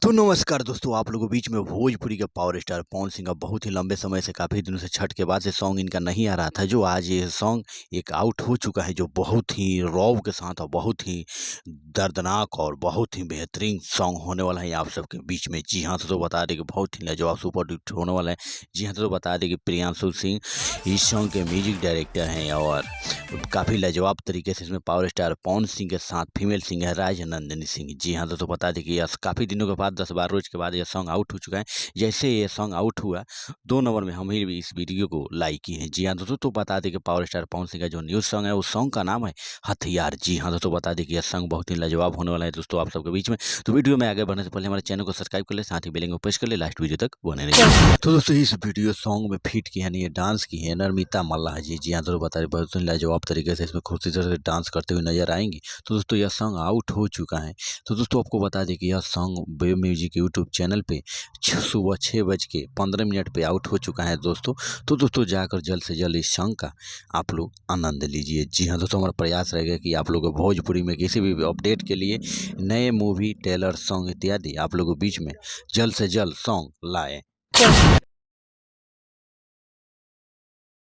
तो नमस्कार दोस्तों, आप लोगों के बीच में भोजपुरी के पावर स्टार पवन सिंह का बहुत ही लंबे समय से काफ़ी दिनों से छठ के बाद से सॉन्ग इनका नहीं आ रहा था। जो आज ये सॉन्ग एक आउट हो चुका है, जो बहुत ही रौब के साथ और बहुत ही दर्दनाक और बहुत ही बेहतरीन सॉन्ग होने वाला है आप सबके बीच में। जी हाँ, तो बता दें कि बहुत ही लाजवाब सुपर हिट होने वाला है। जी हाँ, तो बता दें कि प्रियांशु सिंह इस सॉन्ग के म्यूजिक डायरेक्टर हैं और काफ़ी लाजवाब तरीके से इसमें पावर स्टार पवन सिंह के साथ फीमेल सिंगर राजनंदिनी सिंह। जी हाँ, दोस्तों बता दें कि यह काफ़ी दिनों के बाद 10-12 रोज के बाद यह सॉन्ग आउट हो चुका है। जैसे ये सॉन्ग आउट हुआ 2 नंबर में हम ही भी इस वीडियो को लाइक किए हैं। जी हाँ दोस्तों, तो बता दें कि पावर स्टार पवन सिंह का जो न्यू सॉन्ग है उस सॉन्ग का नाम है हथियार। जी हाँ दोस्तों, बता दें कि यह सॉन्ग बहुत ही लाजवाब होने वाला है दोस्तों आप सबके बीच में। तो वीडियो में आगे बढ़ने से पहले हमारे चैनल को सब्सक्राइब कर ले, साथ ही बेल आइकन को प्रेस कर ले, लास्ट वीडियो तक बने रहिए। तो दोस्तों इस वीडियो सॉन्ग में फीट की यानी डांस की है नर्मिता मल्लाह जी। जी हाँ दोस्तों, बता रहे बहुत ही लाजवाब तरीके से इसमें खूबसूरती से डांस करते हुए नजर आएंगी। तो दोस्तों यह सॉन्ग आउट हो चुका है। तो दोस्तों आपको बता दें कि यह song web music YouTube channel पे सुबह 6:15 पे आउट हो चुका है दोस्तों। तो दोस्तों जाकर जल्द से जल्द इस सॉन्ग का आप लोग आनंद लीजिए। जी हाँ दोस्तों, हमारा प्रयास रहेगा कि आप लोगों को भोजपुरी में किसी भी अपडेट के लिए नए मूवी ट्रेलर सॉन्ग इत्यादि आप लोगों के बीच में जल्द से जल्द सॉन्ग लाए।